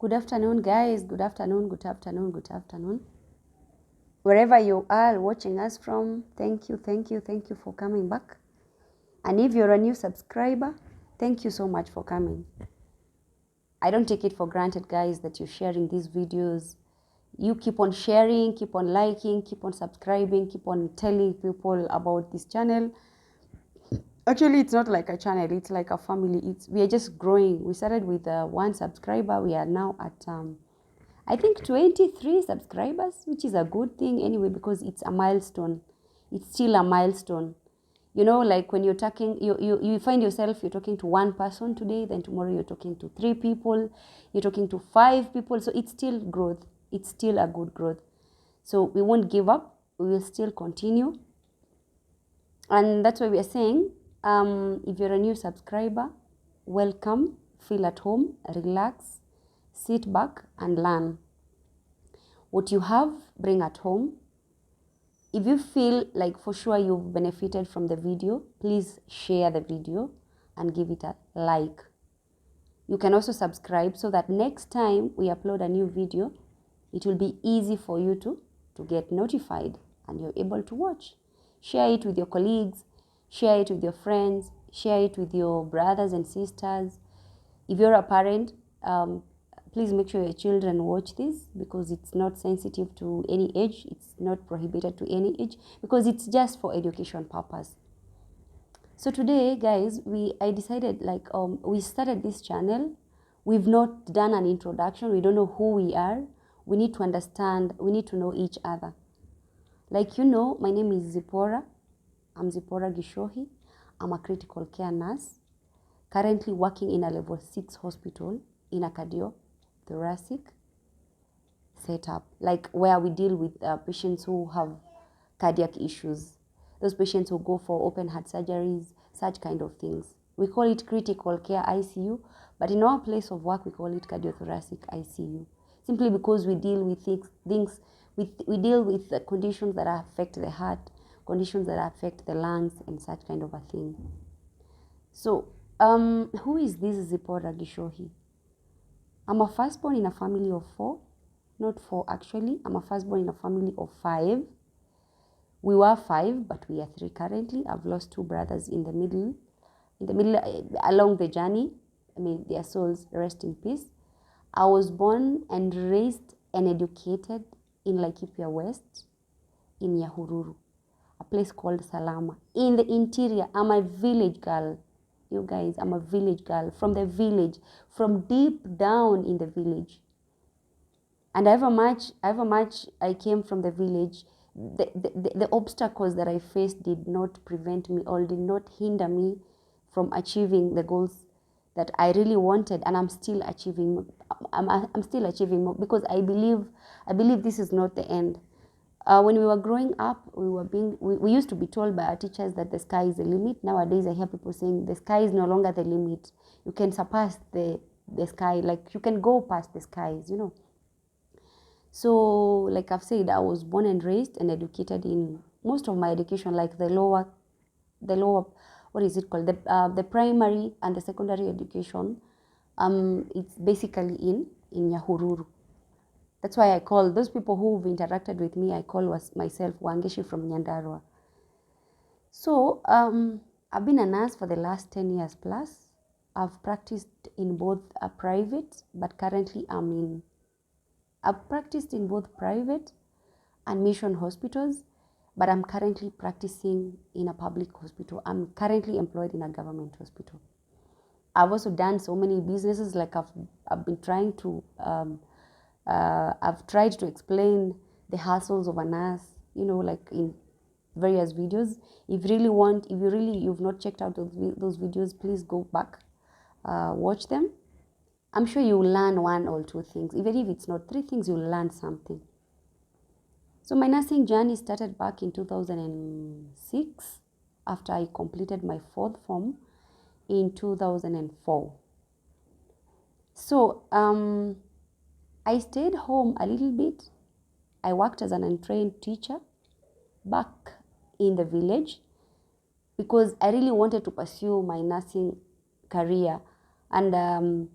Good afternoon, guys. Good afternoon, good afternoon, good afternoon. Wherever you are watching us from, thank you for coming back. And if you're a new subscriber, thank you so much for coming. I don't take it for granted, guys, that you're sharing these videos. You keep on sharing, keep on liking, keep on subscribing, keep on telling people about this channel. Actually, it's not like a channel, it's like a family. We are just growing. We started with 1 subscriber. We are now at I think 23 subscribers, which is a good thing anyway, because it's a milestone. It's still a milestone. You know, like when you're talking, you find yourself, you're talking to 1 person today, then tomorrow you're talking to 3 people, you're talking to 5 people. So it's still growth. It's still a good growth. So we won't give up. We will still continue. And that's why we are saying, if you're a new subscriber, welcome, feel at home, relax, sit back and learn. What you have, bring at home. If you feel like for sure you've benefited from the video, please share the video and give it a like. You can also subscribe so that next time we upload a new video, it will be easy for you to get notified and you're able to watch. Share it with your colleagues, share it with your friends, share it with your brothers and sisters. If you're a parent, please make sure your children watch this, because it's not sensitive to any age. It's not prohibited to any age, because it's just for education purpose. So today, guys, I decided, like, we started this channel. We've not done an introduction. We don't know who we are. We need to understand. We need to know each other. Like, you know, my name is Zipporah. I'm Zipporah Gishohi. I'm a critical care nurse, currently working in a level 6 hospital in a cardiothoracic setup, like where we deal with patients who have cardiac issues. Those patients who go for open heart surgeries, such kind of things. We call it critical care ICU, but in our place of work, we call it cardiothoracic ICU, simply because we deal with things we deal with the conditions that affect the heart, conditions that affect the lungs, and such kind of a thing. So, who is this Zipporah Gishohi? I'm a firstborn in a family of 4. Not 4, actually. I'm a firstborn in a family of 5. We were 5, but we are 3 currently. I've lost 2 brothers in the middle, along the journey. May their souls rest in peace. I was born and raised and educated in Laikipia West, in Nyahururu, a place called Salama, in the interior. I'm a village girl. You guys, I'm a village girl, from the village, from deep down in the village. And however much I came from the village, the obstacles that I faced did not prevent me, or did not hinder me from achieving the goals that I really wanted, and I'm still achieving. I'm still achieving more, because I believe this is not the end. When we were growing up, we used to be told by our teachers that the sky is the limit. Nowadays, I hear people saying the sky is no longer the limit. You can surpass the sky, like you can go past the skies, you know. So, like I've said, I was born and raised and educated in most of my education, like the lower, what is it called? The primary and the secondary education. It's basically in Nyahururu. That's why I call those people who've interacted with me, I call myself Wangeshi from Nyandarua. So, I've been a nurse for the last 10 years plus. I've practiced in both private, but currently I've practiced in both private and mission hospitals, but I'm currently practicing in a public hospital. I'm currently employed in a government hospital. I've also done so many businesses, like I've been trying to, I've tried to explain the hustles of a nurse, you know, like in various videos. If you've not checked out those videos, please go back, watch them. I'm sure you'll learn 1 or 2 things. Even if it's not 3 things, you'll learn something. So my nursing journey started back in 2006, after I completed my 4th form in 2004. So I stayed home a little bit. I worked as an untrained teacher back in the village, because I really wanted to pursue my nursing career. And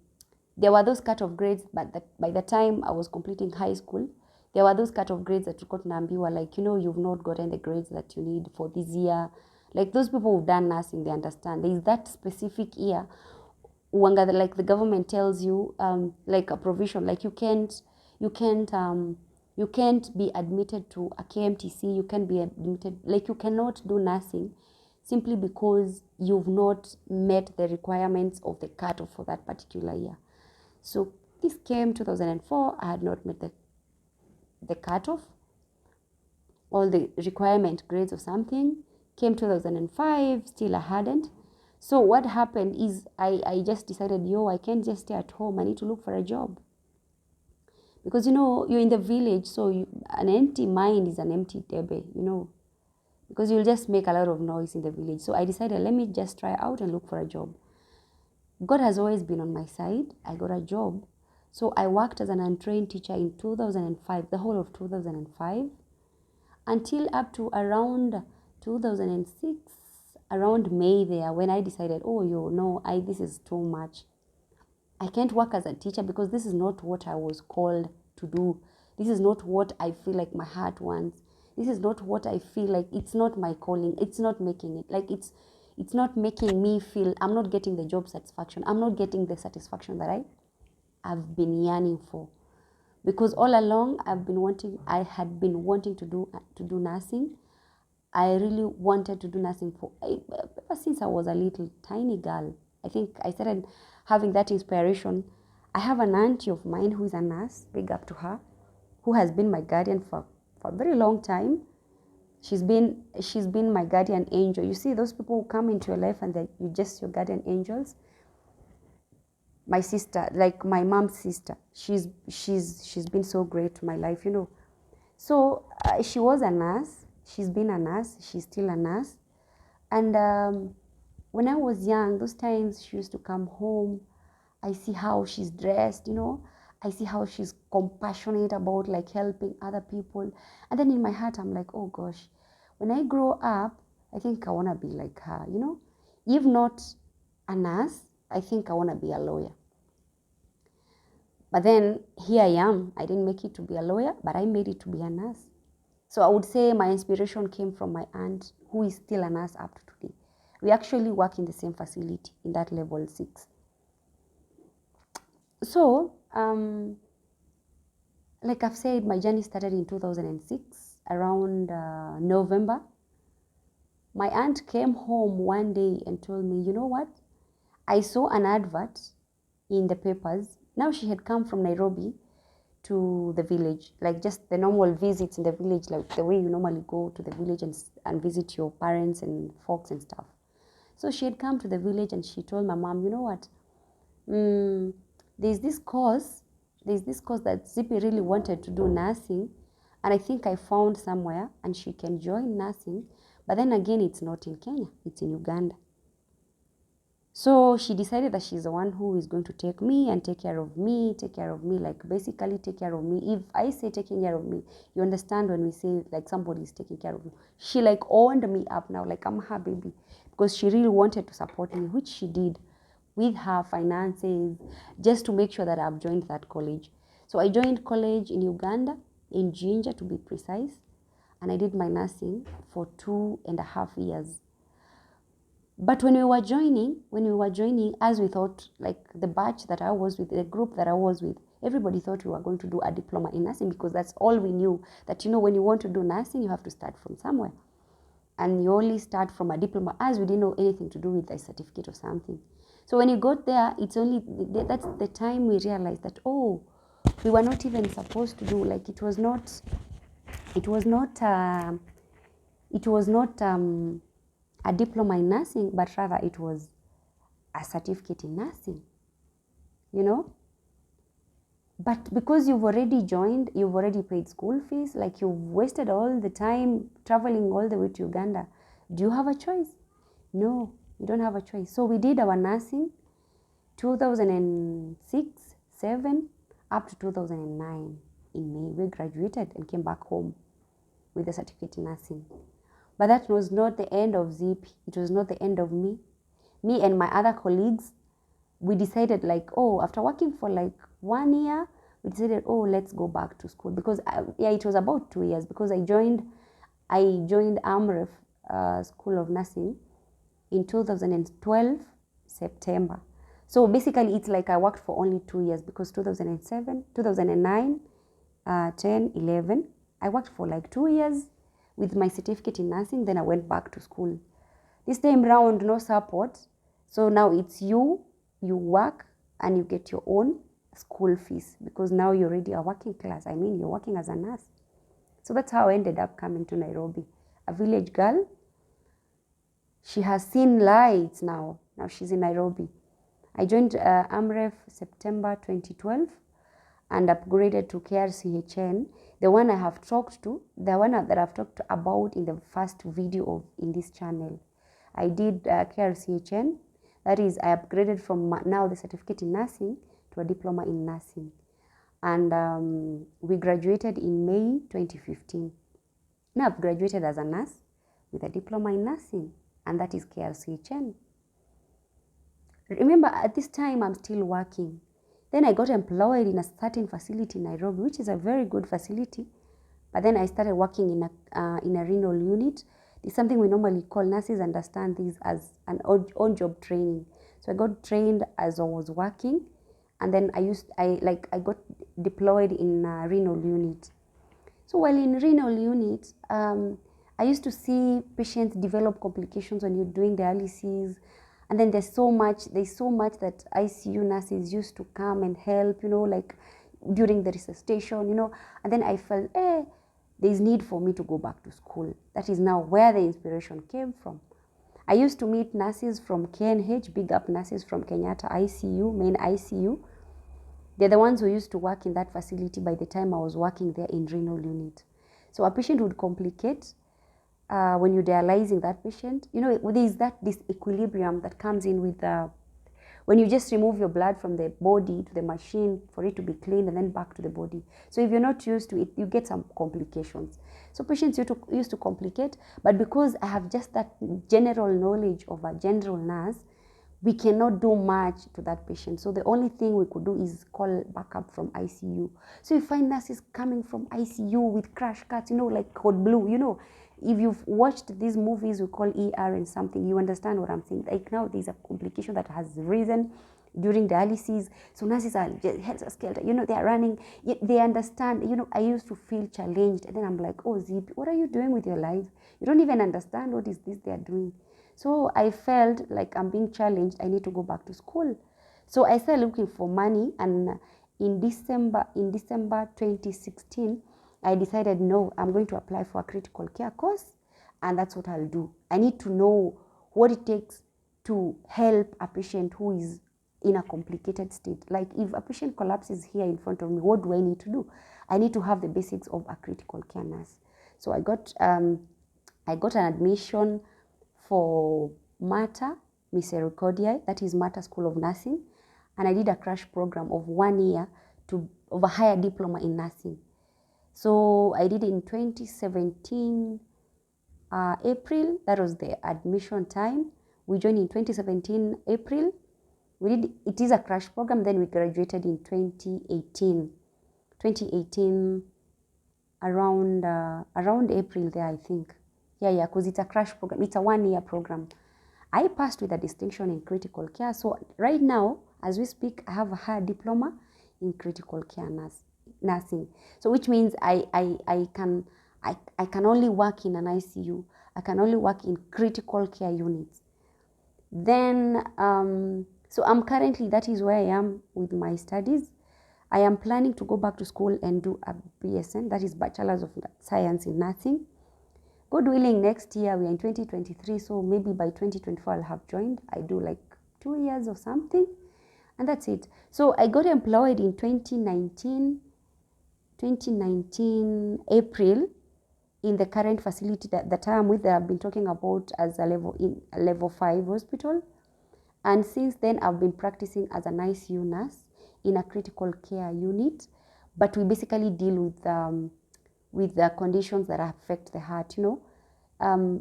There were those cut-off grades, but by the time I was completing high school, there were those cut-off grades that got were like, you've not gotten the grades that you need for this year. Like those people who've done nursing, they understand. There is that specific year, like the government tells you, like a provision, like you can't be admitted to a KMTC, you can't be admitted, like you cannot do nursing simply because you've not met the requirements of the cutoff for that particular year. So this came 2004, I had not met the cutoff, all the requirement grades of something. Came 2005, still I hadn't. So what happened is I just decided, I can't just stay at home. I need to look for a job. Because, you're in the village, so an empty mind is an empty debe, because you'll just make a lot of noise in the village. So I decided, let me just try out and look for a job. God has always been on my side. I got a job. So I worked as an untrained teacher in 2005, the whole of 2005, until up to around 2006, around May there, when I decided, this is too much. I can't work as a teacher because this is not what I was called to do. This is not what I feel like my heart wants. This is not what I feel like, it's not my calling. It's not making it. Like it's not making me feel, I'm not getting the job satisfaction. I'm not getting the satisfaction that I've been yearning for. Because all along I had been wanting to do nursing. I really wanted to do nursing ever since I was a little tiny girl. I think I started having that inspiration. I have an auntie of mine who is a nurse, big up to her, who has been my guardian for a very long time. She's been my guardian angel. You see those people who come into your life and you're just your guardian angels. My sister, like my mom's sister, she's been so great to my life, So she was a nurse. She's been a nurse. She's still a nurse. And when I was young, those times she used to come home. I see how she's dressed, I see how she's compassionate about like helping other people. And then in my heart, I'm like, oh gosh, when I grow up, I think I want to be like her, If not a nurse, I think I want to be a lawyer. But then here I am. I didn't make it to be a lawyer, but I made it to be a nurse. So I would say my inspiration came from my aunt, who is still a nurse up to today. We actually work in the same facility in that level 6. So, like I've said, my journey started in 2006, around November. My aunt came home one day and told me, you know what? I saw an advert in the papers. Now she had come from Nairobi to the village, like just the normal visits in the village, like the way you normally go to the village and visit your parents and folks and stuff. So she had come to the village and she told my mom, you know what? There's this course that Zippy really wanted to do nursing, and I think I found somewhere and she can join nursing, but then again, it's not in Kenya, it's in Uganda. So she decided that she's the one who is going to take me and take care of me, like basically take care of me. If I say taking care of me, you understand when we say like somebody is taking care of you. She like owned me up now, like I'm her baby, because she really wanted to support me, which she did with her finances, just to make sure that I've joined that college. So I joined college in Uganda, in Jinja to be precise, and I did my nursing for 2.5 years. But when we were joining, as we thought, like the batch that I was with, the group that I was with, everybody thought we were going to do a diploma in nursing because that's all we knew. That, when you want to do nursing, you have to start from somewhere. And you only start from a diploma, as we didn't know anything to do with a certificate or something. So when you got there, that's the time we realized that, we were not even supposed to do, like it was not a diploma in nursing, but rather it was a certificate in nursing, But because you've already joined, you've already paid school fees, like you've wasted all the time traveling all the way to Uganda. Do you have a choice? No, you don't have a choice. So we did our nursing 2006, 7, up to 2009. In May, we graduated and came back home with a certificate in nursing. But that was not the end of Zip. It was not the end of me. Me and my other colleagues, we decided like, oh, after working for like 1 year, we decided, oh, let's go back to school, because yeah, it was about 2 years, because I joined AMREF School of Nursing in 2012 September. So basically it's like I worked for only 2 years, because 2007, 2009, 10, 11, I worked for like 2 years with my certificate in nursing. Then I went back to school. This time round, no support. So now it's you work and you get your own school fees, because now you're already a working class. I mean, you're working as a nurse. So that's how I ended up coming to Nairobi. A village girl. She has seen lights now. Now she's in Nairobi. I joined AMREF September 2012 and upgraded to KRCHN, the one I have talked to, the one that I've talked about in the first video in this channel. I did KRCHN, that is, I upgraded from now the certificate in nursing to a diploma in nursing. And we graduated in May 2015. Now I've graduated as a nurse with a diploma in nursing, and that is KRCHN. Remember, at this time, I'm still working. Then I got employed in a certain facility in Nairobi, which is a very good facility. But then I started working in a renal unit. It's something we normally call, nurses understand this as an on-job training. So I got trained as I was working, and then I got deployed in a renal unit. So while in renal unit, I used to see patients develop complications when you're doing dialysis. And then there's so much that ICU nurses used to come and help, like during the resuscitation, And then I felt, there's need for me to go back to school. That is now where the inspiration came from. I used to meet nurses from KNH, big up nurses from Kenyatta ICU, main ICU. They're the ones who used to work in that facility by the time I was working there in renal unit. So a patient would complicate. When you're dialyzing that patient, there's this equilibrium that comes in with when you just remove your blood from the body to the machine for it to be cleaned and then back to the body. So if you're not used to it, you get some complications. So patients used to complicate, but because I have just that general knowledge of a general nurse, we cannot do much to that patient. So the only thing we could do is call backup from ICU. So you find nurses coming from ICU with crash cuts, like Code Blue, If you've watched these movies we call ER and something, you understand what I'm saying. Like now there's a complication that has risen during dialysis. So nurses are just helter-skelter, they're running. They understand, I used to feel challenged. And then I'm like, oh, Zip, what are you doing with your life? You don't even understand what is this they're doing. So I felt like I'm being challenged. I need to go back to school. So I started looking for money, and in December 2016, I decided, no, I'm going to apply for a critical care course, and that's what I'll do. I need to know what it takes to help a patient who is in a complicated state. Like if a patient collapses here in front of me, what do I need to do? I need to have the basics of a critical care nurse. So I got an admission for Mater Misericordiae, that is Mater School of Nursing, and I did a crash program of 1 year of a higher diploma in nursing. So I did in 2017 April. That was the admission time. We joined in 2017 April. It is a crash program. Then we graduated in 2018 around April there, I think. Yeah, because it's a crash program. It's a 1 year program. I passed with a distinction in critical care. So right now, as we speak, I have a higher diploma in critical care nursing. So which means I can only work in an ICU. I can only work in critical care units. Then, so I'm currently, that is where I am with my studies. I am planning to go back to school and do a BSN, that is Bachelor's of Science in Nursing. God willing, next year, we are in 2023, so maybe by 2024 I'll have joined. I do like 2 years or something, and that's it. So I got employed in 2019 April in the current facility that I am with, that I've been talking about as a level 5 hospital. And since then, I've been practicing as an ICU nurse in a critical care unit. But we basically deal with the conditions that affect the heart,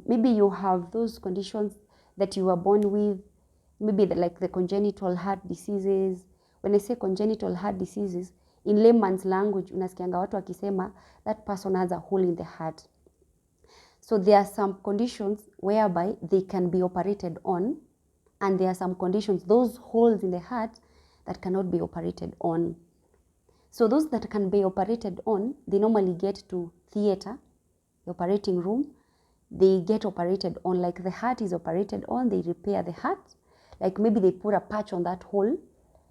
Maybe you have those conditions that you were born with, maybe like the congenital heart diseases. When I say congenital heart diseases, in layman's language, unasikianga watu wakisema that person has a hole in the heart. So there are some conditions whereby they can be operated on, and there are some conditions, those holes in the heart, that cannot be operated on. So those that can be operated on, they normally get to theater, the operating room, they get operated on. Like the heart is operated on, they repair the heart. Like maybe they put a patch on that hole,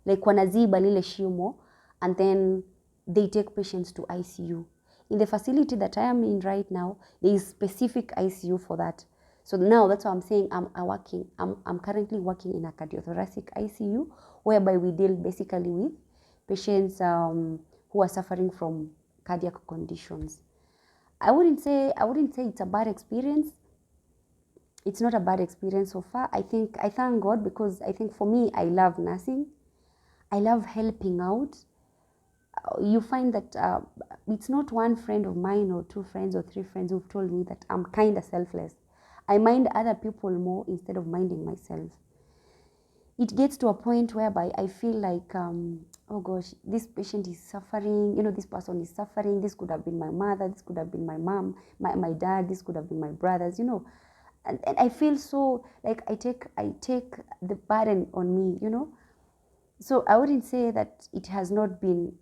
like wanaziba lile shimo, and then they take patients to ICU. In the facility that I am in right now, there is specific ICU for that. So now that's why I'm saying I'm currently working in a cardiothoracic ICU, whereby we deal basically with patients who are suffering from cardiac conditions. I wouldn't say it's a bad experience. It's not a bad experience so far. I thank God, because I think for me, I love nursing. I love helping out. You find that it's not one friend of mine or two friends or three friends who've told me that I'm kind of selfless. I mind other people more instead of minding myself. It gets to a point whereby I feel like, oh gosh, this patient is suffering, this person is suffering, this could have been my mother, this could have been my mom, my dad, this could have been my brothers, and I feel so like I take the burden on me, So I wouldn't say that it has not been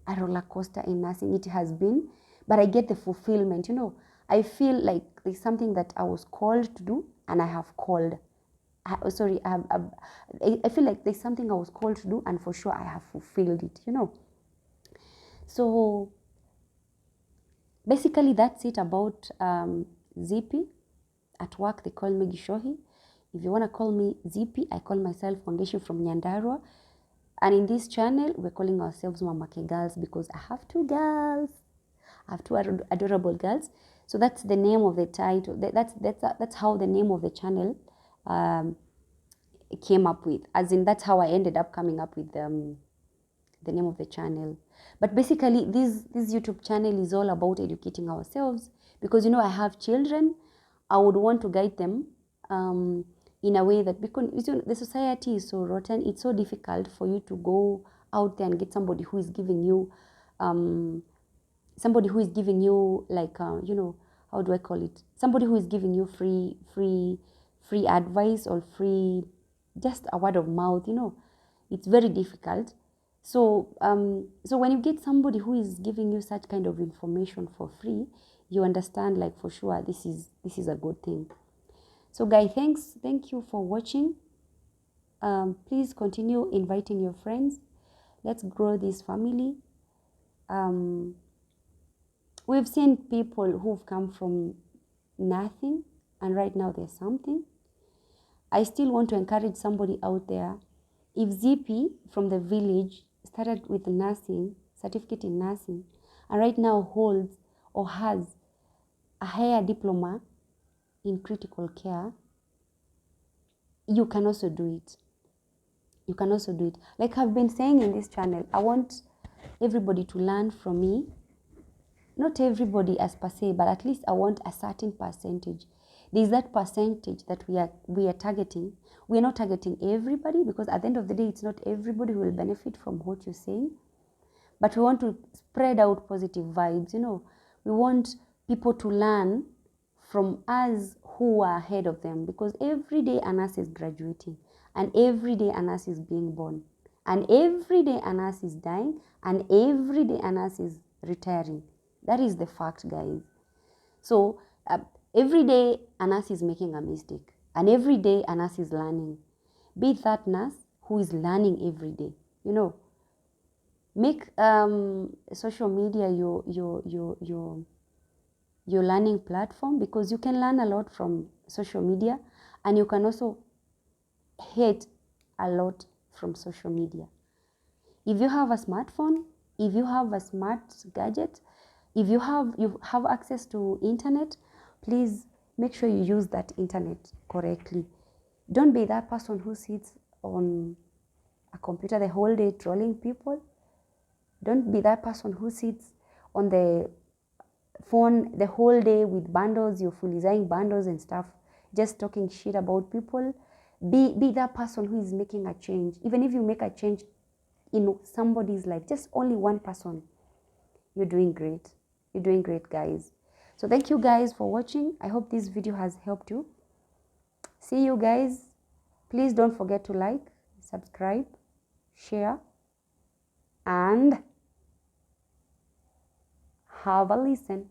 a roller coaster in nursing. It has been, but I get the fulfillment, I feel like there's something that I was called to do, and I have called. I feel like there's something I was called to do, and for sure I have fulfilled it, So basically that's it about Zippy. At work they call me Gishohi. If you want to call me Zippy, I call myself Wangeshi from Nyandarua. And in this channel, we're calling ourselves Mamake Girls, because I have two girls. I have two adorable girls. So that's the name of the title. That's how the name of the channel came up with. As in, that's how I ended up coming up with the name of the channel. But basically, this YouTube channel is all about educating ourselves, because I have children. I would want to guide them in a way that, because the society is so rotten, it's so difficult for you to go out there and get somebody who is giving you like how do I call it, somebody who is giving you free advice, or free, just a word of mouth. It's very difficult. So so when you get somebody who is giving you such kind of information for free, you understand, like, for sure this is a good thing. So guys, thank you for watching. Please continue inviting your friends. Let's grow this family. We've seen people who've come from nothing, and right now there's something. I still want to encourage somebody out there. If Zippy from the village started with nursing, certificate in nursing, and right now holds or has a higher diploma in critical care, you can also do it. You can also do it. Like I've been saying in this channel, I want everybody to learn from me. Not everybody as per se, but at least I want a certain percentage. There's that percentage that we are targeting. We are not targeting everybody, because at the end of the day, it's not everybody who will benefit from what you're saying. But we want to spread out positive vibes, We want people to learn from us who are ahead of them, because every day a nurse is graduating, and every day a nurse is being born, and every day a nurse is dying, and every day a nurse is retiring. That is the fact, guys. So every day a nurse is making a mistake, and every day a nurse is learning. Be that nurse who is learning every day. Make social media your learning platform, because you can learn a lot from social media, and you can also hate a lot from social media. If you have a smartphone, if you have a smart gadget, if you have access to internet, please make sure you use that internet correctly. Don't be that person who sits on a computer the whole day trolling people. Don't be that person who sits on the phone the whole day with bundles, you're fully buying bundles and stuff, just talking shit about people. Be that person who is making a change. Even if you make a change in somebody's life, just only one person, you're doing great. You're doing great, guys. So thank you guys for watching. I hope this video has helped you. See you guys. Please don't forget to like, subscribe, share, and have a listen.